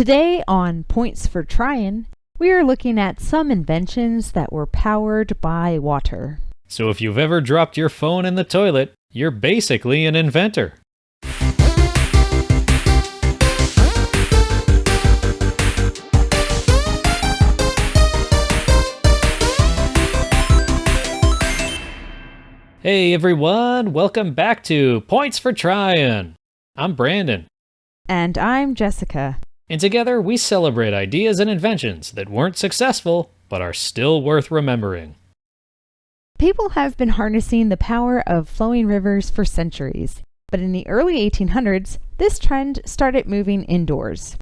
Today on Points for Tryin, we are looking at some inventions that were powered by water. So if you've ever dropped your phone in the toilet, you're basically an inventor. Hey everyone, welcome back to Points for Tryin. I'm Brandon. And I'm Jessica. And together we celebrate ideas and inventions that weren't successful, but are still worth remembering. People have been harnessing the power of flowing rivers for centuries, but in the early 1800s, this trend started moving indoors.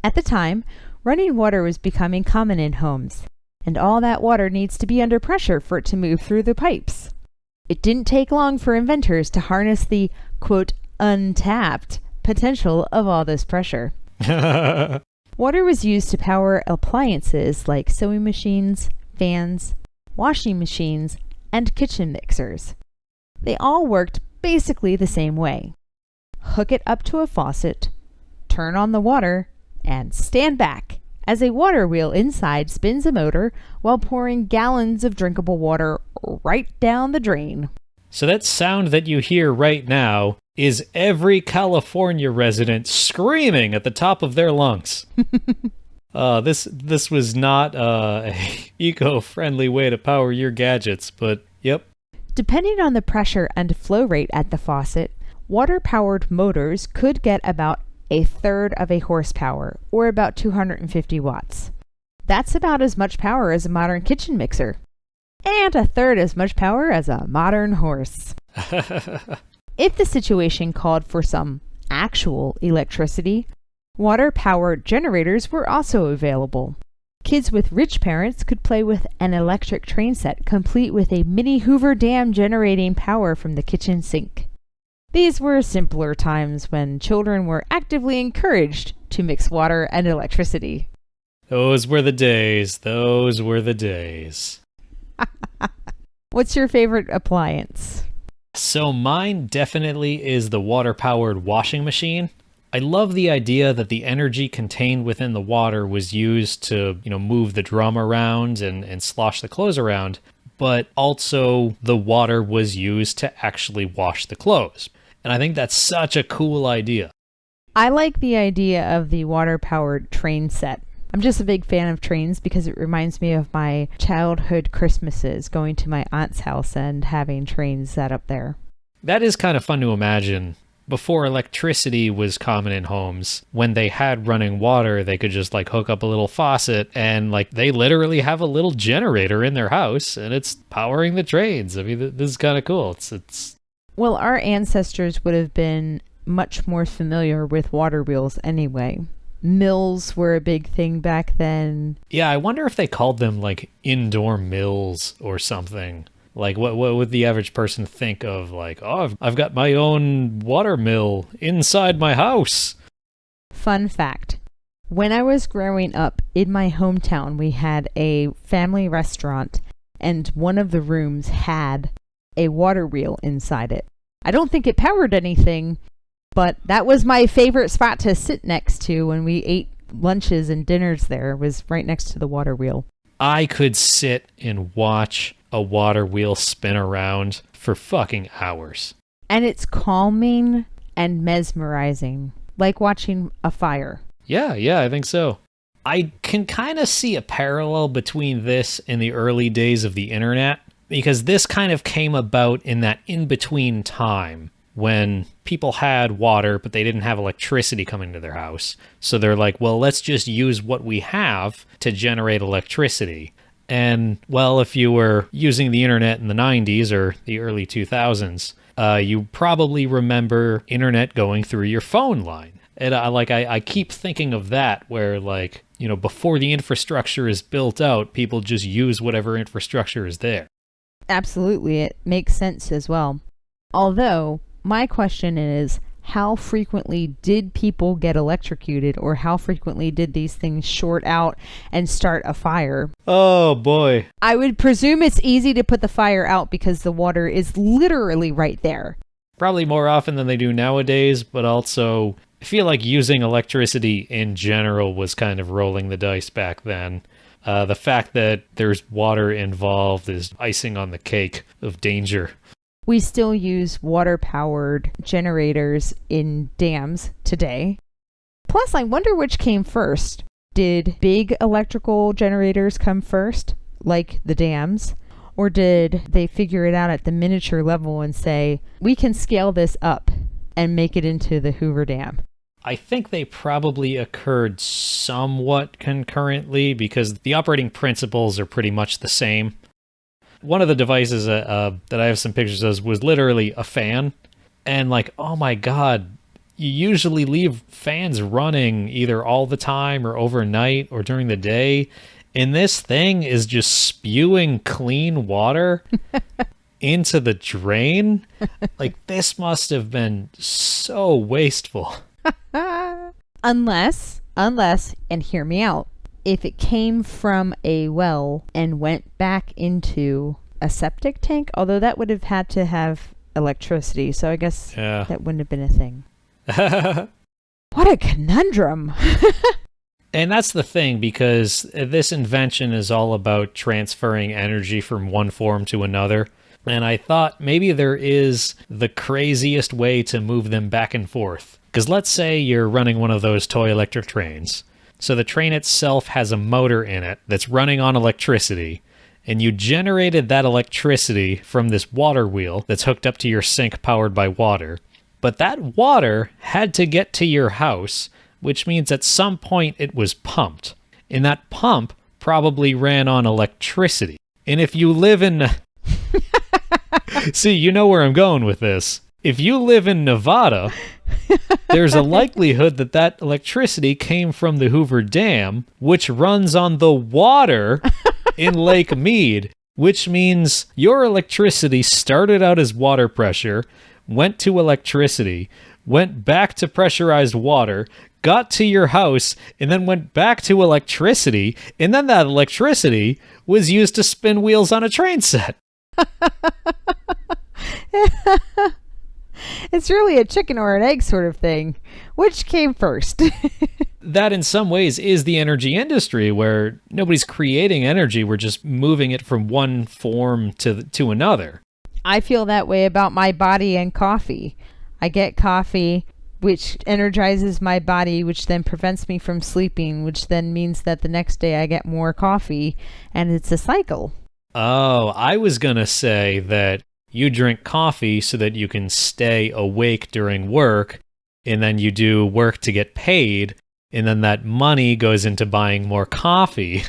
At the time, running water was becoming common in homes, and all that water needs to be under pressure for it to move through the pipes. It didn't take long for inventors to harness the, quote, untapped potential of all this pressure. Water was used to power appliances like sewing machines, fans, washing machines, and kitchen mixers. They all worked basically the same way. Hook it up to a faucet, turn on the water, and stand back as a water wheel inside spins a motor while pouring gallons of drinkable water right down the drain. So that sound that you hear right now is every California resident screaming at the top of their lungs. This was not a eco-friendly way to power your gadgets, but yep. Depending on the pressure and flow rate at the faucet, water-powered motors could get about a third of a horsepower, or about 250 watts. That's about as much power as a modern kitchen mixer, and a third as much power as a modern horse. If the situation called for some actual electricity, water-powered generators were also available. Kids with rich parents could play with an electric train set complete with a mini Hoover dam generating power from the kitchen sink. These were simpler times when children were actively encouraged to mix water and electricity. Those were the days. Those were the days. What's your favorite appliance? So mine definitely is the water-powered washing machine. I love the idea that the energy contained within the water was used to, move the drum around and slosh the clothes around, but also the water was used to actually wash the clothes. And I think that's such a cool idea. I like the idea of the water-powered train set. I'm just a big fan of trains because it reminds me of my childhood Christmases, going to my aunt's house and having trains set up there. That is kind of fun to imagine. Before electricity was common in homes, when they had running water, they could just hook up a little faucet and they literally have a little generator in their house and it's powering the trains. I mean, this is kind of cool. Well, our ancestors would have been much more familiar with water wheels anyway. Mills were a big thing back then. Yeah, I wonder if they called them indoor mills or something. What would the average person think of I've got my own water mill inside my house? Fun fact. When I was growing up in my hometown, we had a family restaurant and one of the rooms had a water wheel inside it. I don't think it powered anything, but that was my favorite spot to sit next to when we ate lunches and dinners there, was right next to the water wheel. I could sit and watch a water wheel spin around for fucking hours. And it's calming and mesmerizing, like watching a fire. Yeah, I think so. I can kind of see a parallel between this and the early days of the internet, because this kind of came about in that in-between time when people had water, but they didn't have electricity coming to their house. So they're like, well, let's just use what we have to generate electricity. And, well, if you were using the internet in the 90s or the early 2000s, you probably remember internet going through your phone line. And I keep thinking of that where, before the infrastructure is built out, people just use whatever infrastructure is there. Absolutely, it makes sense as well. Although, my question is, how frequently did people get electrocuted, or how frequently did these things short out and start a fire? Oh boy. I would presume it's easy to put the fire out because the water is literally right there. Probably more often than they do nowadays, but also feel like using electricity in general was kind of rolling the dice back then. The fact that there's water involved is icing on the cake of danger. We still use water-powered generators in dams today. Plus, I wonder which came first. Did big electrical generators come first, like the dams? Or did they figure it out at the miniature level and say, we can scale this up and make it into the Hoover Dam? I think they probably occurred somewhat concurrently because the operating principles are pretty much the same. One of the devices that I have some pictures of was literally a fan. And like, oh my God, you usually leave fans running either all the time or overnight or during the day. And this thing is just spewing clean water into the drain. Like, this must have been so wasteful. Unless, and hear me out, if it came from a well and went back into a septic tank, although that would have had to have electricity, so I guess that wouldn't have been a thing. What a conundrum. And that's the thing, because this invention is all about transferring energy from one form to another. And I thought maybe there is the craziest way to move them back and forth. Because let's say you're running one of those toy electric trains. So the train itself has a motor in it that's running on electricity. And you generated that electricity from this water wheel that's hooked up to your sink powered by water. But that water had to get to your house, which means at some point it was pumped. And that pump probably ran on electricity. And if you live in... See, you know where I'm going with this. If you live in Nevada, there's a likelihood that that electricity came from the Hoover Dam, which runs on the water in Lake Mead, which means your electricity started out as water pressure, went to electricity, went back to pressurized water, got to your house, and then went back to electricity, and then that electricity was used to spin wheels on a train set. It's really a chicken or an egg sort of thing. Which came first? That in some ways is the energy industry, where nobody's creating energy, we're just moving it from one form to another. I feel that way about my body and coffee. I get coffee, which energizes my body, which then prevents me from sleeping, which then means that the next day I get more coffee, and it's a cycle. Oh, I was going to say that you drink coffee so that you can stay awake during work, and then you do work to get paid, and then that money goes into buying more coffee.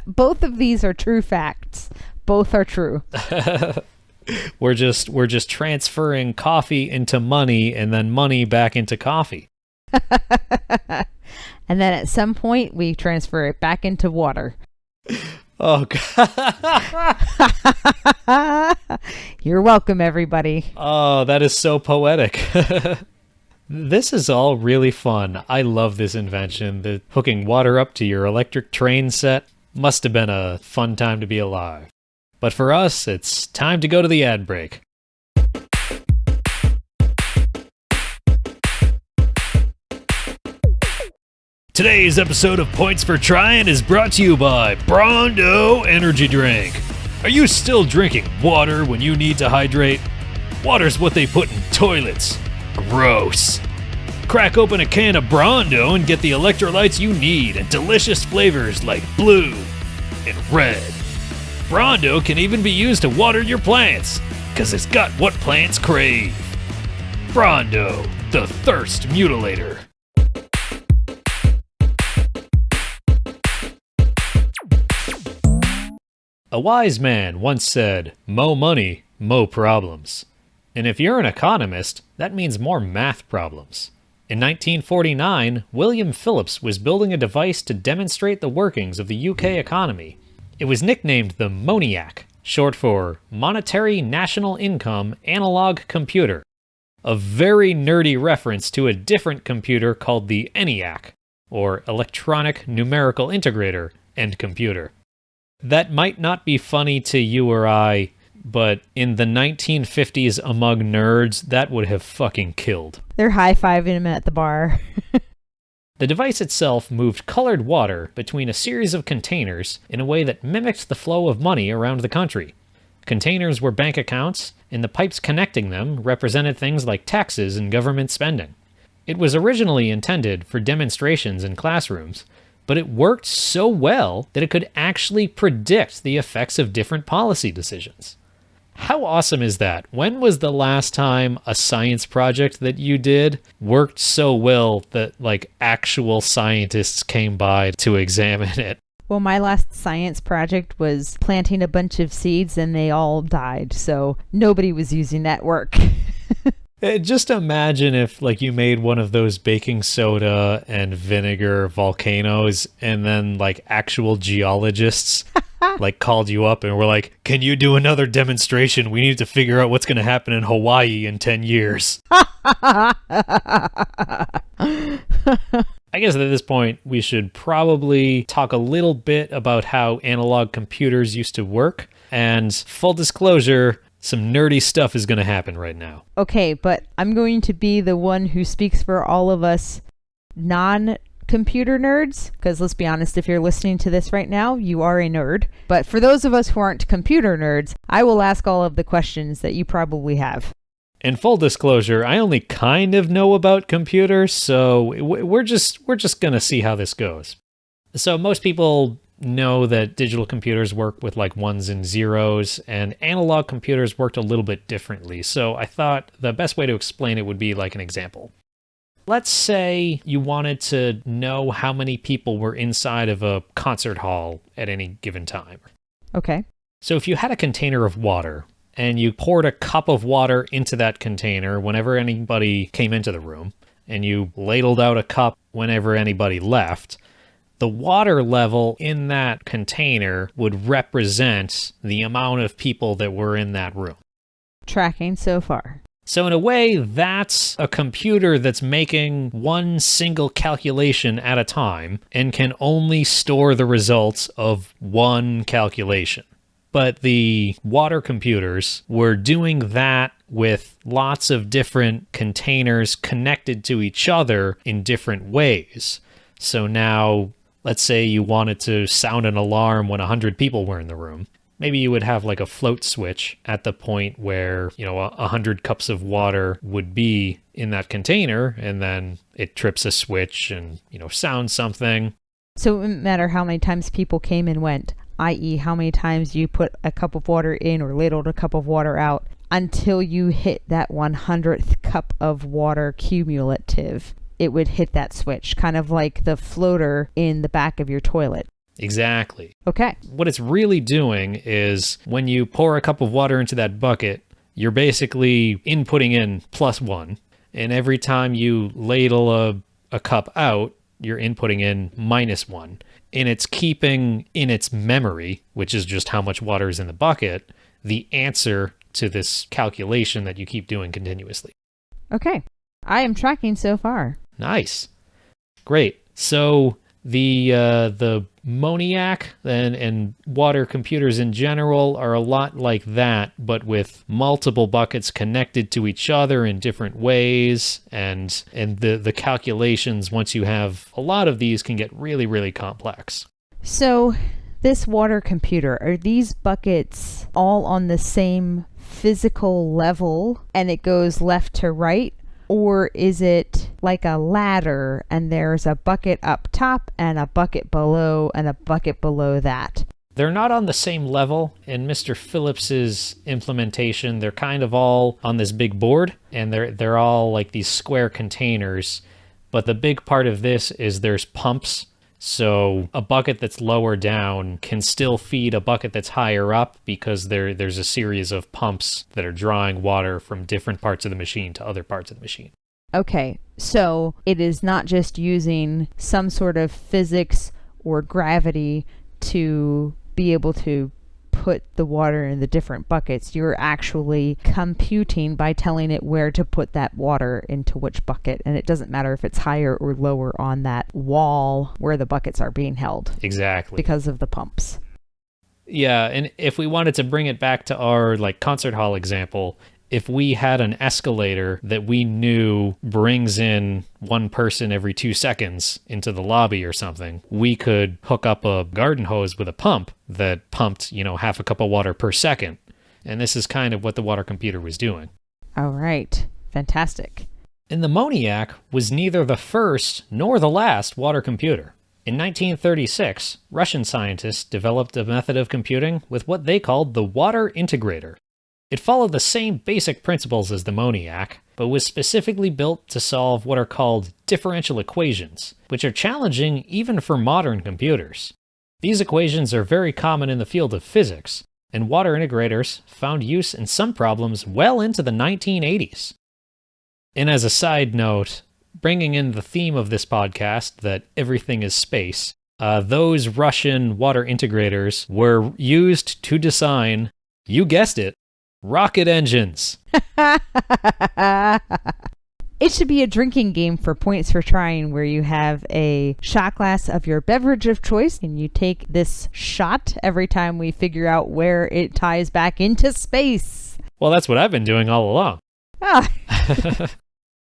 Both of these are true facts. Both are true. We're just transferring coffee into money and then money back into coffee. And then at some point we transfer it back into water. Oh, God. You're welcome, everybody. Oh, that is so poetic. This is all really fun. I love this invention. The hooking water up to your electric train set must have been a fun time to be alive. But for us, it's time to go to the ad break. Today's episode of Points for Tryin is brought to you by Brondo Energy Drink. Are you still drinking water when you need to hydrate? Water's what they put in toilets. Gross. Crack open a can of Brondo and get the electrolytes you need and delicious flavors like blue and red. Brondo can even be used to water your plants, because it's got what plants crave. Brondo, the thirst mutilator. A wise man once said, "Mo money, mo problems." And if you're an economist, that means more math problems. In 1949, William Phillips was building a device to demonstrate the workings of the UK economy. It was nicknamed the MONIAC, short for Monetary National Income Analog Computer, a very nerdy reference to a different computer called the ENIAC, or Electronic Numerical Integrator and Computer. That might not be funny to you or I, but in the 1950s among nerds, that would have fucking killed. They're high-fiving him at the bar. The device itself moved colored water between a series of containers in a way that mimicked the flow of money around the country. Containers were bank accounts, and the pipes connecting them represented things like taxes and government spending. It was originally intended for demonstrations in classrooms, but it worked so well that it could actually predict the effects of different policy decisions. How awesome is that? When was the last time a science project that you did worked so well that like actual scientists came by to examine it? Well, my last science project was planting a bunch of seeds and they all died, so nobody was using that work. Just imagine if like you made one of those baking soda and vinegar volcanoes and then like actual geologists like called you up and were like, "Can you do another demonstration? We need to figure out what's going to happen in Hawaii in 10 years." I guess at this point, we should probably talk a little bit about how analog computers used to work. And full disclosure, some nerdy stuff is going to happen right now. Okay, but I'm going to be the one who speaks for all of us non-computer nerds, because let's be honest, if you're listening to this right now, you are a nerd. But for those of us who aren't computer nerds, I will ask all of the questions that you probably have. In full disclosure, I only kind of know about computers, so we're just going to see how this goes. So most people know that digital computers work with like ones and zeros, and analog computers worked a little bit differently. So I thought the best way to explain it would be like an example. Let's say you wanted to know how many people were inside of a concert hall at any given time. Okay. So if you had a container of water and you poured a cup of water into that container whenever anybody came into the room, and you ladled out a cup whenever anybody left, the water level in that container would represent the amount of people that were in that room. Tracking so far. So in a way, that's a computer that's making one single calculation at a time and can only store the results of one calculation. But the water computers were doing that with lots of different containers connected to each other in different ways. So now, let's say you wanted to sound an alarm when 100 people were in the room. Maybe you would have like a float switch at the point where, 100 cups of water would be in that container, and then it trips a switch and, sounds something. So it wouldn't matter how many times people came and went, i.e. how many times you put a cup of water in or ladled a cup of water out, until you hit that 100th cup of water cumulative. It would hit that switch, kind of like the floater in the back of your toilet. Exactly. Okay. What it's really doing is when you pour a cup of water into that bucket, you're basically inputting in +1. And every time you ladle a cup out, you're inputting in -1. And it's keeping in its memory, which is just how much water is in the bucket, the answer to this calculation that you keep doing continuously. Okay. I am tracking so far. Nice. Great. So the Moniac and water computers in general are a lot like that, but with multiple buckets connected to each other in different ways, and the calculations, once you have a lot of these, can get really, really complex. So this water computer, are these buckets all on the same physical level and it goes left to right? Or is it like a ladder and there's a bucket up top and a bucket below and a bucket below that? They're not on the same level. In Mr. Phillips's implementation, they're kind of all on this big board, and they're all like these square containers. But the big part of this is there's pumps. So a bucket that's lower down can still feed a bucket that's higher up, because there's a series of pumps that are drawing water from different parts of the machine to other parts of the machine. Okay, so it is not just using some sort of physics or gravity to be able to put the water in the different buckets. You're actually computing by telling it where to put that water into which bucket, and it doesn't matter if it's higher or lower on that wall where the buckets are being held. Exactly. Because of the pumps. Yeah, and if we wanted to bring it back to our like concert hall example, if we had an escalator that we knew brings in one person every 2 seconds into the lobby or something, we could hook up a garden hose with a pump that pumped, half a cup of water per second. And this is kind of what the water computer was doing. All right. Fantastic. And the Moniac was neither the first nor the last water computer. In 1936, Russian scientists developed a method of computing with what they called the water integrator. It followed the same basic principles as the Moniac, but was specifically built to solve what are called differential equations, which are challenging even for modern computers. These equations are very common in the field of physics, and water integrators found use in some problems well into the 1980s. And as a side note, bringing in the theme of this podcast, that everything is space, those Russian water integrators were used to design, you guessed it, rocket engines. It should be a drinking game for points for trying, where you have a shot glass of your beverage of choice and you take this shot every time we figure out where it ties back into space. Well, that's what I've been doing all along.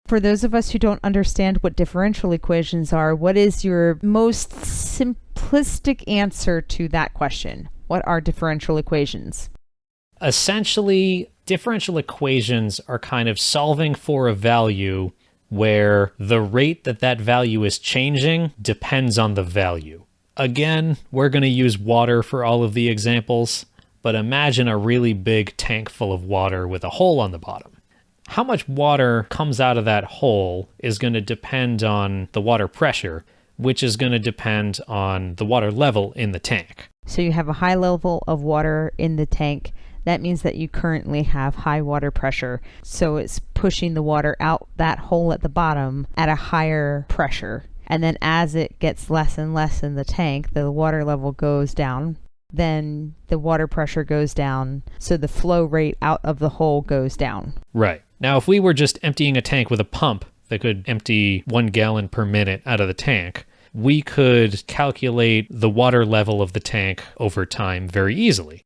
For those of us who don't understand what differential equations are, what is your most simplistic answer to that question? What are differential equations? Essentially, differential equations are kind of solving for a value where the rate that value is changing depends on the value. Again, we're going to use water for all of the examples, but imagine a really big tank full of water with a hole on the bottom. How much water comes out of that hole is going to depend on the water pressure, which is going to depend on the water level in the tank. So you have a high level of water in the tank. That means that you currently have high water pressure. So it's pushing the water out that hole at the bottom at a higher pressure. And then as it gets less and less in the tank, the water level goes down. Then the water pressure goes down. So the flow rate out of the hole goes down. Right. Now, if we were just emptying a tank with a pump that could empty 1 gallon per minute out of the tank, we could calculate the water level of the tank over time very easily.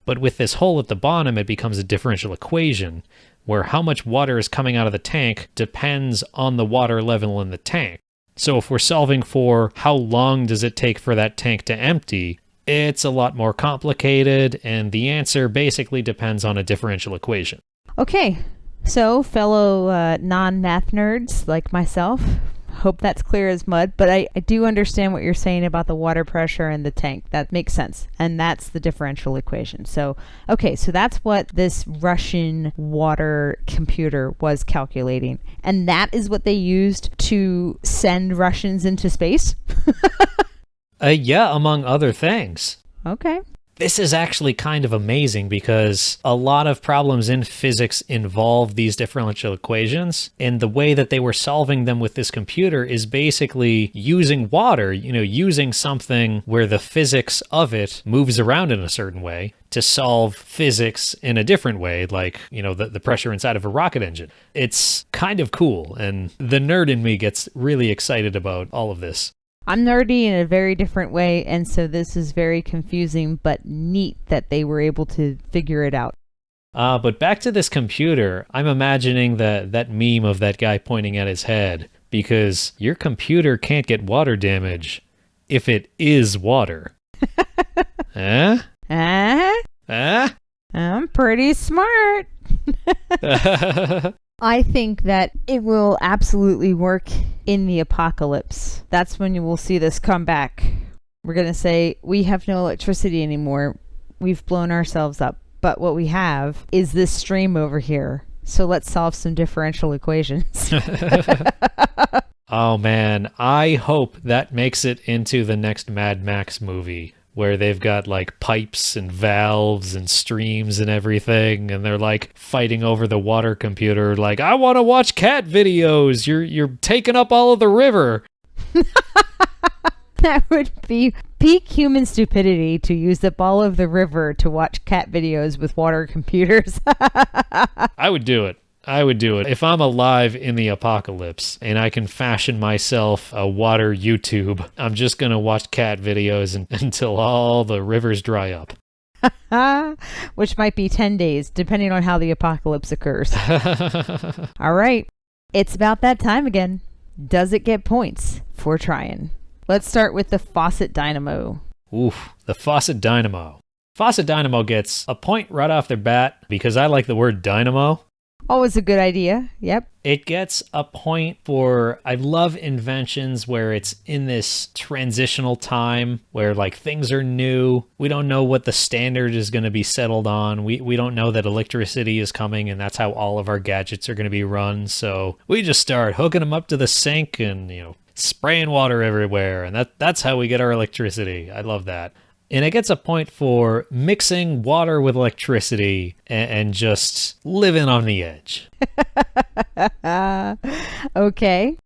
But with this hole at the bottom, it becomes a differential equation where how much water is coming out of the tank depends on the water level in the tank. So if we're solving for how long does it take for that tank to empty, it's a lot more complicated, and the answer basically depends on a differential equation. Okay, so fellow non-math nerds like myself, hope that's clear as mud, but I do understand what you're saying about the water pressure in the tank. That makes sense. And that's the differential equation. So, okay, so that's what this Russian water computer was calculating. And that is what they used to send Russians into space? Yeah, among other things. Okay. This is actually kind of amazing because a lot of problems in physics involve these differential equations, and the way that they were solving them with this computer is basically using water, using something where the physics of it moves around in a certain way to solve physics in a different way, like, the pressure inside of a rocket engine. It's kind of cool, and the nerd in me gets really excited about all of this. I'm nerdy in a very different way, and so this is very confusing, but neat that they were able to figure it out. But back to this computer, I'm imagining that meme of that guy pointing at his head, because your computer can't get water damage if it is water. Huh? I'm pretty smart. I think that it will absolutely work in the apocalypse. That's when you will see this come back. We're going to say, we have no electricity anymore. We've blown ourselves up. But what we have is this stream over here. So let's solve some differential equations. Oh man, I hope that makes it into the next Mad Max movie, where they've got like pipes and valves and streams and everything, and they're like fighting over the water computer, like, I want to watch cat videos. You're taking up all of the river. That would be peak human stupidity to use up all of the river to watch cat videos with water computers. I would do it. If I'm alive in the apocalypse and I can fashion myself a water YouTube, I'm just going to watch cat videos until all the rivers dry up. Which might be 10 days, depending on how the apocalypse occurs. All right. It's about that time again. Does it get points for trying? Let's start with the faucet dynamo. Oof, the faucet dynamo. Faucet dynamo gets a point right off their bat because I like the word dynamo. Always a good idea. Yep. It gets a point for, I love inventions where it's in this transitional time where like things are new. We don't know what the standard is going to be settled on. We don't know that electricity is coming and that's how all of our gadgets are going to be run. So we just start hooking them up to the sink and, spraying water everywhere. And that's how we get our electricity. I love that. And it gets a point for mixing water with electricity and just living on the edge. Okay.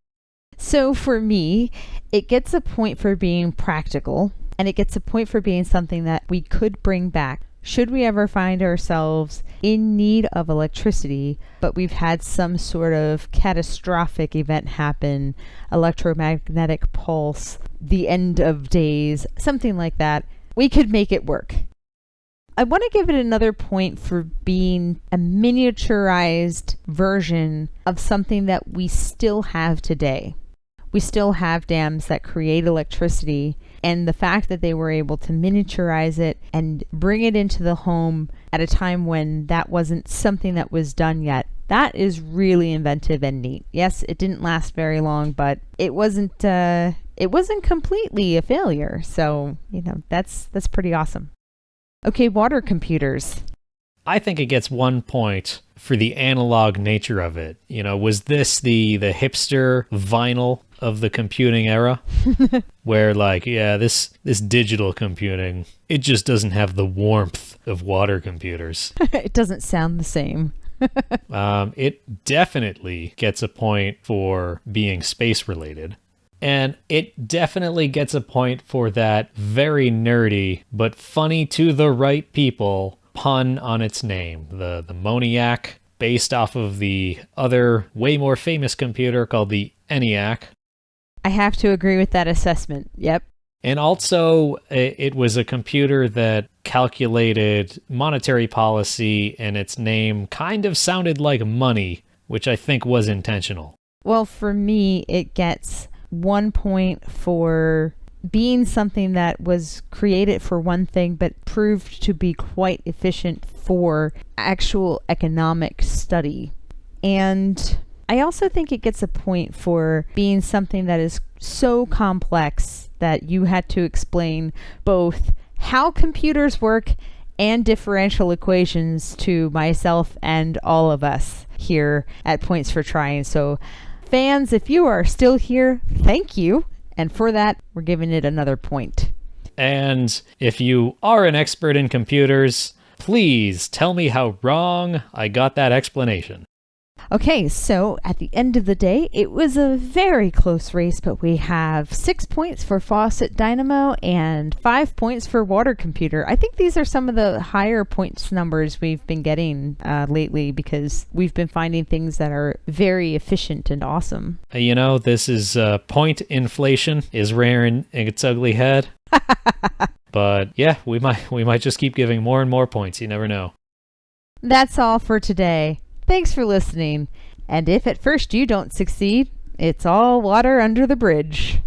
So for me, it gets a point for being practical, and it gets a point for being something that we could bring back should we ever find ourselves in need of electricity, but we've had some sort of catastrophic event happen, electromagnetic pulse, the end of days, something like that. We could make it work. I want to give it another point for being a miniaturized version of something that we still have today. We still have dams that create electricity, and the fact that they were able to miniaturize it and bring it into the home at a time when that wasn't something that was done yet, that is really inventive and neat. Yes, it didn't last very long, but it wasn't completely a failure. So, that's pretty awesome. Okay, water computers. I think it gets 1 point for the analog nature of it. Was this the hipster vinyl of the computing era? Where this digital computing, it just doesn't have the warmth of water computers. It doesn't sound the same. It definitely gets a point for being space related. And it definitely gets a point for that very nerdy, but funny to the right people pun on its name. The Moniac, based off of the other way more famous computer called the ENIAC. I have to agree with that assessment. Yep. And also, it was a computer that calculated monetary policy, and its name kind of sounded like money, which I think was intentional. Well, for me, it gets 1 point for being something that was created for one thing, but proved to be quite efficient for actual economic study. And I also think it gets a point for being something that is so complex that you had to explain both how computers work and differential equations to myself and all of us here at Points for Trying. So fans, if you are still here, thank you. And for that, we're giving it another point. And if you are an expert in computers, please tell me how wrong I got that explanation. Okay, so at the end of the day, it was a very close race, but we have 6 points for faucet dynamo and 5 points for water computer. I think these are some of the higher points numbers we've been getting lately because we've been finding things that are very efficient and awesome. This is point inflation is rearing its ugly head. But yeah, we might just keep giving more and more points. You never know. That's all for today. Thanks for listening. And if at first you don't succeed, it's all water under the bridge.